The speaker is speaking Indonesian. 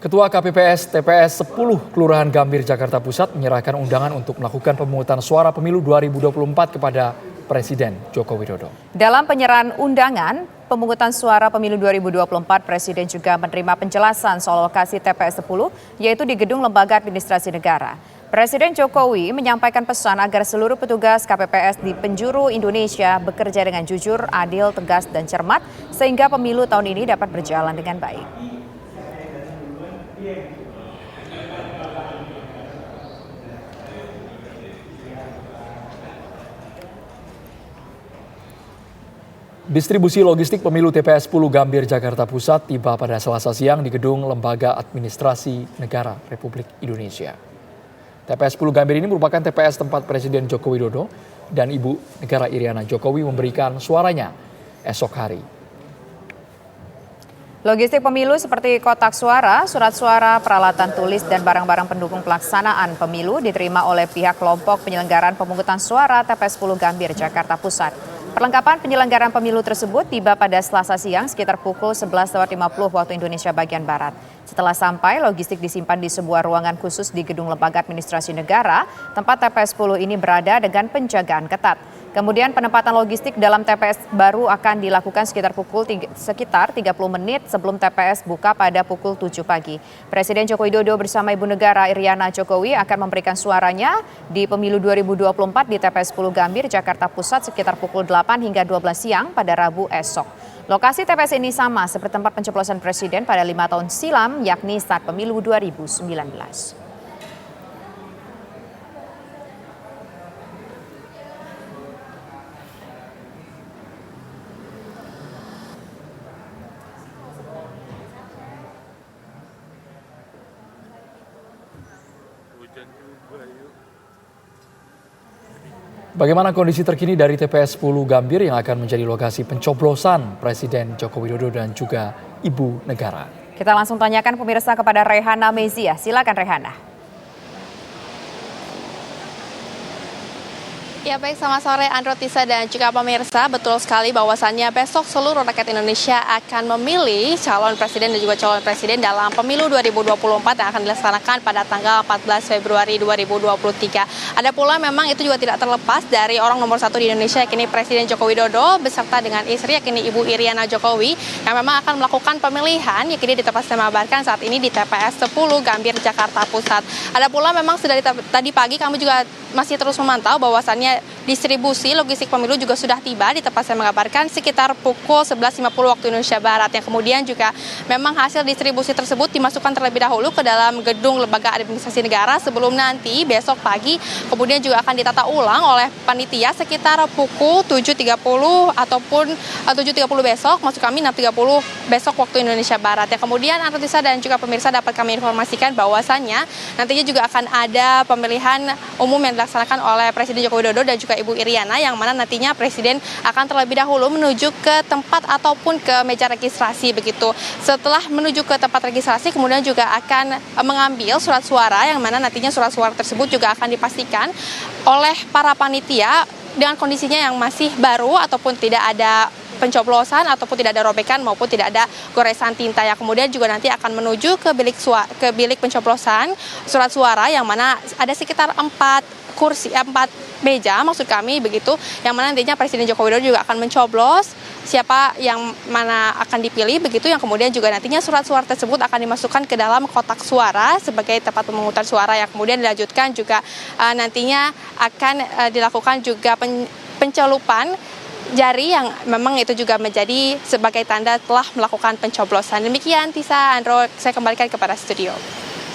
Ketua KPPS TPS 10 Kelurahan Gambir, Jakarta Pusat menyerahkan undangan untuk melakukan pemungutan suara pemilu 2024 kepada Presiden Joko Widodo. Dalam penyerahan undangan, pemungutan suara pemilu 2024, Presiden juga menerima penjelasan soal lokasi TPS 10, yaitu di Gedung Lembaga Administrasi Negara. Presiden Jokowi menyampaikan pesan agar seluruh petugas KPPS di penjuru Indonesia bekerja dengan jujur, adil, tegas, dan cermat, sehingga pemilu tahun ini dapat berjalan dengan baik. Distribusi logistik pemilu TPS 10 Gambir, Jakarta Pusat tiba pada Selasa siang di Gedung Lembaga Administrasi Negara Republik Indonesia. TPS 10 Gambir ini merupakan TPS tempat Presiden Joko Widodo dan Ibu Negara Iriana Jokowi memberikan suaranya esok hari. Logistik pemilu seperti kotak suara, surat suara, peralatan tulis, dan barang-barang pendukung pelaksanaan pemilu diterima oleh pihak kelompok penyelenggaraan pemungutan suara TPS 10 Gambir, Jakarta Pusat. Perlengkapan penyelenggaraan pemilu tersebut tiba pada Selasa siang sekitar pukul 11.50 waktu Indonesia bagian Barat. Setelah sampai, logistik disimpan di sebuah ruangan khusus di Gedung Lembaga Administrasi Negara, tempat TPS 10 ini berada dengan penjagaan ketat. Kemudian penempatan logistik dalam TPS baru akan dilakukan sekitar 30 menit sebelum TPS buka pada pukul 7 pagi. Presiden Joko Widodo bersama Ibu Negara Iriana Jokowi akan memberikan suaranya di pemilu 2024 di TPS 10 Gambir, Jakarta Pusat sekitar pukul 8 hingga 12 siang pada Rabu esok. Lokasi TPS ini sama seperti tempat pencoblosan Presiden pada 5 tahun silam, yakni saat pemilu 2019. Bagaimana kondisi terkini dari TPS 10 Gambir yang akan menjadi lokasi pencoblosan Presiden Joko Widodo dan juga Ibu Negara? Kita langsung tanyakan pemirsa kepada Rehana Mezia. Silakan Rehana. Ya baik, selamat sore Andro, Tisa, dan juga pemirsa. Betul sekali bahwasannya besok seluruh rakyat Indonesia akan memilih calon presiden dan juga calon presiden dalam pemilu 2024 yang akan dilaksanakan pada tanggal 14 Februari 2023. Ada pula memang itu juga tidak terlepas dari orang nomor satu di Indonesia, yakni Presiden Joko Widodo beserta dengan istri, yakni Ibu Iriana Jokowi, yang memang akan melakukan pemilihan, yakni di tempat saya mengabarkan saat ini di TPS 10 Gambir, Jakarta Pusat. Ada pula memang sudah tadi pagi kami juga masih terus memantau bahwasannya distribusi logistik pemilu juga sudah tiba di tempat saya mengabarkan sekitar pukul 11.50 waktu Indonesia Barat. Yang kemudian juga memang hasil distribusi tersebut dimasukkan terlebih dahulu ke dalam Gedung Lembaga Administrasi Negara sebelum nanti besok pagi kemudian juga akan ditata ulang oleh panitia sekitar pukul 7.30 ataupun 7.30 besok, maksud kami 6.30 besok waktu Indonesia Barat. Yang kemudian Antisa dan juga pemirsa dapat kami informasikan bahwasannya nantinya juga akan ada pemilihan umum yang dilaksanakan oleh Presiden Joko Widodo dan juga Ibu Iriana, yang mana nantinya Presiden akan terlebih dahulu menuju ke tempat ataupun ke meja registrasi begitu. Setelah menuju ke tempat registrasi kemudian juga akan mengambil surat suara, yang mana nantinya surat suara tersebut juga akan dipastikan oleh para panitia dengan kondisinya yang masih baru ataupun tidak ada pencoblosan ataupun tidak ada robekan maupun tidak ada goresan tinta, yang kemudian juga nanti akan menuju ke bilik pencoblosan surat suara, yang mana ada sekitar 4 meja maksud kami begitu, yang mana nantinya Presiden Joko Widodo juga akan mencoblos siapa yang mana akan dipilih begitu, yang kemudian juga nantinya surat-surat tersebut akan dimasukkan ke dalam kotak suara sebagai tempat pemungutan suara, yang kemudian dilanjutkan juga nantinya akan dilakukan juga pencelupan jari, yang memang itu juga menjadi sebagai tanda telah melakukan pencoblosan. Demikian Tisa, Andro, saya kembalikan kepada studio.